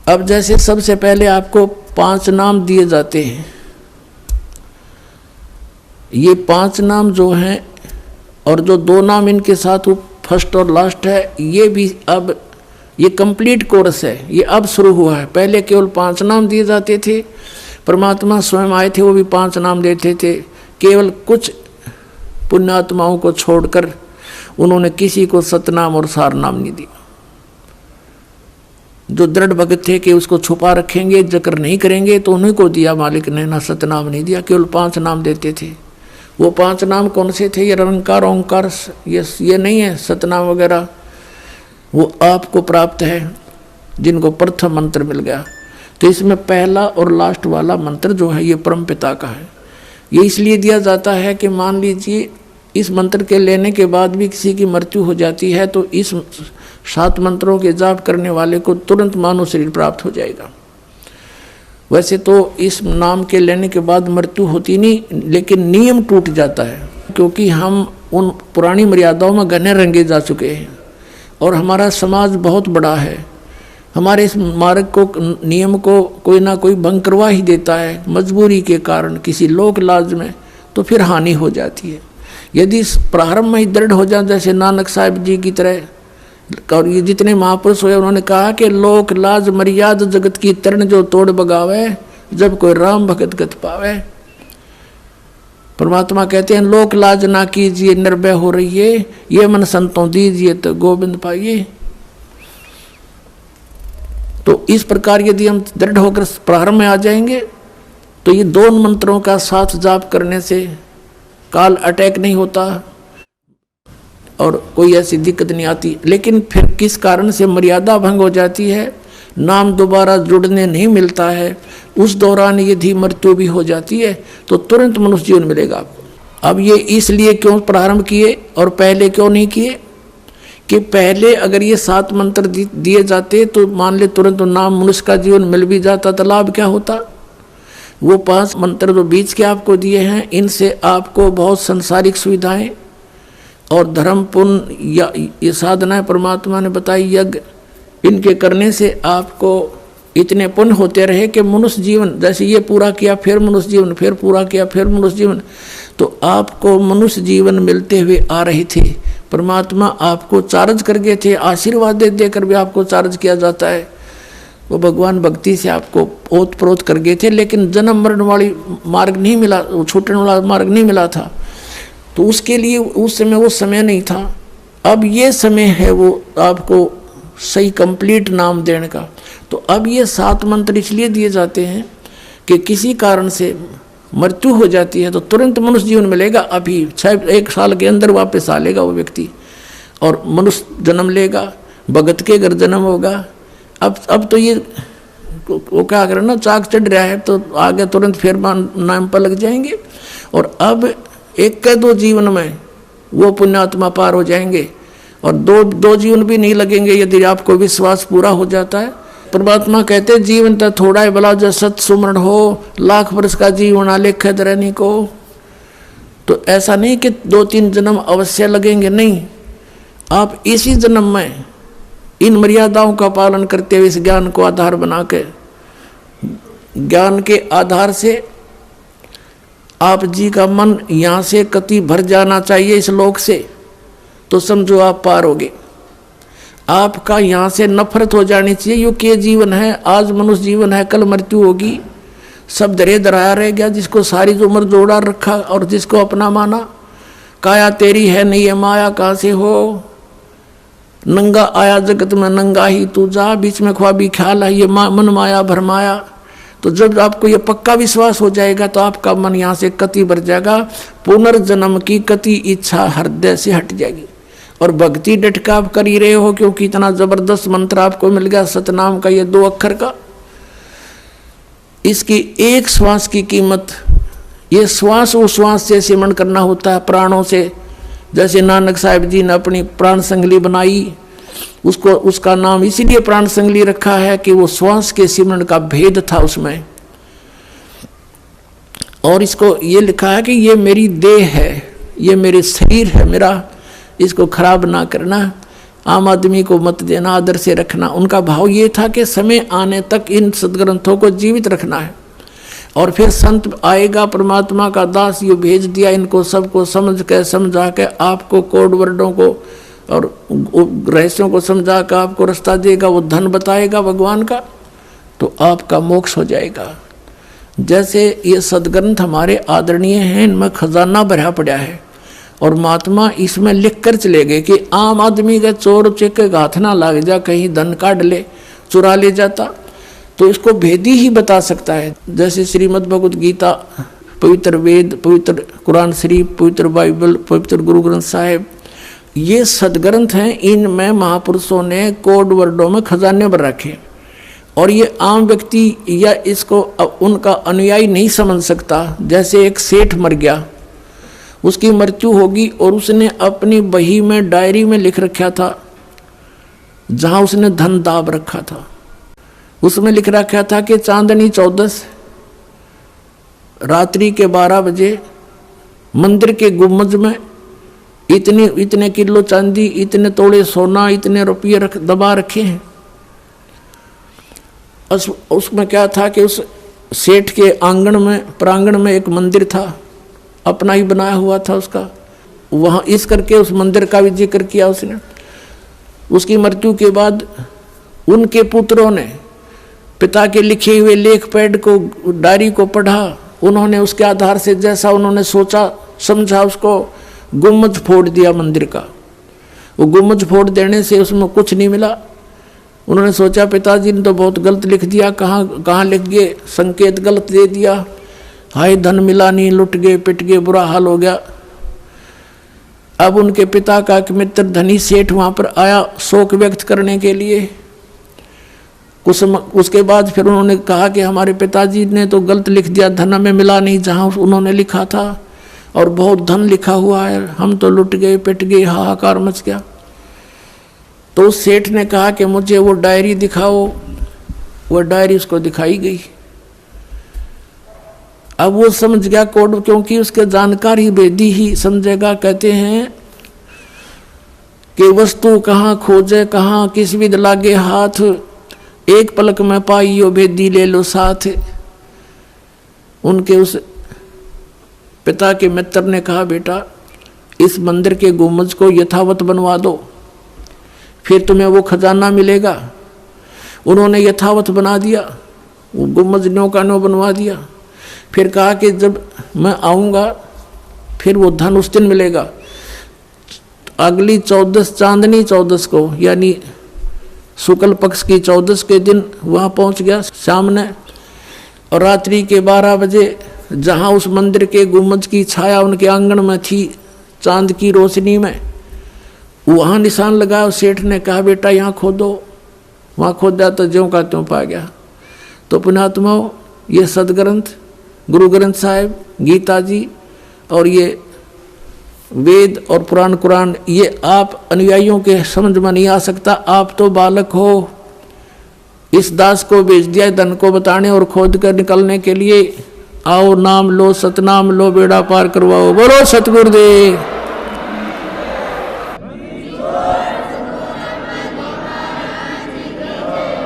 अब जैसे सबसे पहले आपको 5 नाम दिए जाते हैं। ये 5 नाम जो हैं और जो 2 नाम इनके साथ फर्स्ट और लास्ट है, ये भी अब ये कंप्लीट कोर्स है, ये अब शुरू हुआ है। पहले केवल 5 नाम दिए जाते थे। परमात्मा स्वयं आए थे, वो भी 5 नाम देते थे। केवल कुछ पुण्यात्माओं को छोड़कर उन्होंने किसी को सतनाम और सार नाम नहीं दिया। जो दृढ़ भगत थे कि उसको छुपा रखेंगे, जिक्र नहीं करेंगे, तो उन्हीं को दिया मालिक ने, ना सतनाम नहीं दिया। केवल 5 नाम देते थे। वो 5 नाम कौन से थे? ये निरंकार, ओंकार, ये नहीं है सतनाम वगैरह। वो आपको प्राप्त है जिनको प्रथम मंत्र मिल गया। तो इसमें पहला और लास्ट वाला मंत्र जो है ये परमपिता का है। ये इसलिए दिया जाता है कि मान लीजिए इस मंत्र के लेने के बाद भी किसी की मृत्यु हो जाती है तो इस 7 मंत्रों के जाप करने वाले को तुरंत मानव शरीर प्राप्त हो जाएगा। वैसे तो इस नाम के लेने के बाद मृत्यु होती नहीं, लेकिन नियम टूट जाता है, क्योंकि हम उन पुरानी मर्यादाओं में घने रंगे जा चुके हैं और हमारा समाज बहुत बड़ा है। हमारे इस मार्ग को, नियम को कोई ना कोई भंग करवा ही देता है मजबूरी के कारण, किसी लोक लाज में, तो फिर हानि हो जाती है। यदि प्रारंभ में ही दृढ़ हो जाए, जैसे नानक साहिब जी की तरह, और ये जितने महापुरुष हुए उन्होंने कहा कि लोक लाज मर्याद जगत की तरण जो तोड़ बगावे, जब कोई राम भगत गत पावे। परमात्मा कहते हैं लोक लाज ना कीजिए निर्भय हो रही है, ये मन संतों दीजिए तो गोविंद पाइए। तो इस प्रकार यदि हम दृढ़ होकर प्रारंभ में आ जाएंगे तो ये 2 मंत्रों का साथ जाप करने से काल अटैक नहीं होता और कोई ऐसी दिक्कत नहीं आती। लेकिन फिर किस कारण से मर्यादा भंग हो जाती है, नाम दोबारा जुड़ने नहीं मिलता है, उस दौरान यदि मृत्यु भी हो जाती है तो तुरंत मनुष्य जीवन मिलेगा आपको। अब ये इसलिए क्यों प्रारंभ किए और पहले क्यों नहीं किए कि पहले अगर ये 7 मंत्र दिए जाते तो मान ले तुरंत नाम मनुष्य का जीवन मिल भी जाता तो लाभ क्या होता। वो 5 मंत्र जो बीच के आपको दिए हैं, इनसे आपको बहुत संसारिक सुविधाएं और धर्म पुण्य या ये साधनाएं परमात्मा ने बताई, यज्ञ, इनके करने से आपको इतने पुण्य होते रहे कि मनुष्य जीवन, जैसे ये पूरा किया फिर मनुष्य जीवन, फिर पूरा किया फिर मनुष्य जीवन, तो आपको मनुष्य जीवन मिलते हुए आ रहे थे। परमात्मा आपको चार्ज कर गए थे, आशीर्वाद दे देकर भी आपको चार्ज किया जाता है। वो भगवान भक्ति से आपको ओत प्रोत कर गए थे, लेकिन जन्म मरण वाली मार्ग नहीं मिला, छूटने वाला मार्ग नहीं मिला था। तो उसके लिए उस समय वो समय नहीं था। अब ये समय है वो आपको सही कंप्लीट नाम देने का। तो अब ये 7 मंत्र इसलिए दिए जाते हैं कि किसी कारण से मृत्यु हो जाती है तो तुरंत मनुष्य जीवन मिलेगा। अभी 1 साल के अंदर वापस आ लेगा वो व्यक्ति और मनुष्य जन्म लेगा, भगत के घर जन्म होगा। अब तो ये वो क्या करें ना, चाक चढ़ रहा है तो आगे तुरंत फिर नाम पर लग जाएंगे। और अब 1-2 जीवन में वो पुण्यात्मा पार हो जाएंगे और 2 जीवन भी नहीं लगेंगे यदि आपको विश्वास पूरा हो जाता है। परमात्मा कहते जीवन तो थोड़ा है भला जो सत सुमरण हो, लाख वर्ष का जीवन आलेखत रहने को। तो ऐसा नहीं कि 2-3 जन्म अवश्य लगेंगे, नहीं, आप इसी जन्म में इन मर्यादाओं का पालन करते हुए इस ज्ञान को आधार बना के, ज्ञान के आधार से आप जी का मन यहाँ से कति भर जाना चाहिए इस लोक से, तो समझो आप पार होगे। आपका यहाँ से नफरत हो जानी चाहिए, यो के जीवन है, आज मनुष्य जीवन है, कल मृत्यु होगी, सब दरे दराया रह गया, जिसको सारी उम्र जोड़ा रखा और जिसको अपना माना। काया तेरी है नहीं है माया कहाँ से हो, नंगा आया जगत में नंगा ही तू जा, बीच में ख्वाबी ख्याल है ये मन माया भरमाया। तो जब आपको ये पक्का विश्वास हो जाएगा तो आपका मन यहाँ से कति भर जाएगा, पुनर्जन्म की कति इच्छा हृदय से हट जाएगी। और भक्ति डट का आप कर ही रहे हो, क्योंकि इतना जबरदस्त मंत्र आपको मिल गया सतनाम का, ये 2 अक्षर का। इसकी एक श्वास की कीमत, ये श्वास उश्वास से सिमरण करना होता है, प्राणों से। जैसे नानक साहिब जी ने अपनी प्राण संगली बनाई, उसको उसका नाम इसीलिए प्राण संगली रखा है कि वो श्वास के सिमरण का भेद था उसमें। और इसको ये लिखा है कि ये मेरी देह है, ये मेरे शरीर है मेरा, इसको खराब ना करना। आम आदमी को मत देना, आदर से रखना। उनका भाव ये था कि समय आने तक इन सदग्रंथों को जीवित रखना है, और फिर संत आएगा, परमात्मा का दास ये भेज दिया, इनको सबको समझा के आपको कोड वर्डों को और रहस्यों को समझा कर आपको रास्ता देगा, वो धन बताएगा भगवान का, तो आपका मोक्ष हो जाएगा। जैसे ये सदग्रंथ हमारे आदरणीय हैं, इनमें खजाना भरा पड़ा है, और महात्मा इसमें लिख कर चले गए कि आम आदमी के चोर चेके हाथ ना लग जा, कहीं धन काट ले, चुरा ले जाता, तो इसको भेदी ही बता सकता है। जैसे श्रीमद् भगवत गीता, पवित्र वेद, पवित्र कुरान शरीफ, पवित्र बाइबल, पवित्र गुरु ग्रंथ साहिब, ये सदग्रंथ हैं। इनमें महापुरुषों ने कोड वर्डों में खजाने भर रखे, और ये आम व्यक्ति या इसको उनका अनुयायी नहीं समझ सकता। जैसे एक सेठ मर गया, उसकी मृत्यु होगी, और उसने अपनी बही में, डायरी में लिख रखा था, जहाँ उसने धन दाब रखा था, उसमें लिख रखा था कि चांदनी 14 रात्रि के 12 बजे मंदिर के गुम्बज में इतने किलो चांदी, इतने तोड़े सोना, इतने रुपये दबा रखे हैं। उसमें क्या था कि उस सेठ के आंगन में, प्रांगण में एक मंदिर था, अपना ही बनाया हुआ था उसका। वहाँ इस करके उस मंदिर का भी जिक्र किया उसने। उसकी मृत्यु के बाद उनके पुत्रों ने पिता के लिखे हुए लेख पैड को, डायरी को पढ़ा, उन्होंने उसके आधार से जैसा उन्होंने सोचा समझा, उसको गुम्बज फोड़ दिया मंदिर का। वो गुम्बज फोड़ देने से उसमें कुछ नहीं मिला। उन्होंने सोचा पिताजी ने तो बहुत गलत लिख दिया, कहाँ लिख गए, संकेत गलत दे दिया, हाय धन मिला नहीं, लुट गए, पिट गए, बुरा हाल हो गया। अब उनके पिता का एक मित्र धनी सेठ वहाँ पर आया शोक व्यक्त करने के लिए। उसके बाद फिर उन्होंने कहा कि हमारे पिताजी ने तो गलत लिख दिया, धन हमें मिला नहीं जहाँ उन्होंने लिखा था, और बहुत धन लिखा हुआ है, हम तो लुट गए, पिट गए, हाहाकार मच गया। तो उस सेठ ने कहा कि मुझे वो डायरी दिखाओ। वो डायरी उसको दिखाई गई। अब वो समझ गया कोड, क्योंकि उसके जानकार ही वेदी ही समझेगा। कहते हैं कि वस्तु कहाँ खोजे, कहाँ किस विध लागे हाथ, एक पलक में पाइयो भेदी ले लो साथ। उनके उस पिता के मित्र ने कहा बेटा इस मंदिर के गुम्बज को यथावत बनवा दो, फिर तुम्हें वो खजाना मिलेगा। उन्होंने यथावत बना दिया, वो गुम्बज न्यों का न्यों बनवा दिया। फिर कहा कि जब मैं आऊँगा फिर वो धन उस दिन मिलेगा। अगली 14 चांदनी 14 को, यानी शुक्ल पक्ष की 14 के दिन वहाँ पहुँच गया सामने, और रात्रि के 12 बजे जहाँ उस मंदिर के गुम्बज की छाया उनके आंगन में थी, चांद की रोशनी में, वहाँ निशान लगाया। सेठ ने कहा बेटा यहाँ खोदो। वहाँ खोदा तो ज्यों का त्यों पा गया। तो पुण्यात्माओं, ये सदग्रंथ गुरु ग्रंथ साहिब, गीता जी और ये वेद और पुराण कुरान, ये आप अनुयायियों के समझ में नहीं आ सकता। आप तो बालक हो। इस दास को भेज दिया धन को बताने और खोद कर निकलने के लिए। आओ नाम लो, सतनाम लो, बेड़ा पार करवाओ। बोलो सतगुरुदेव।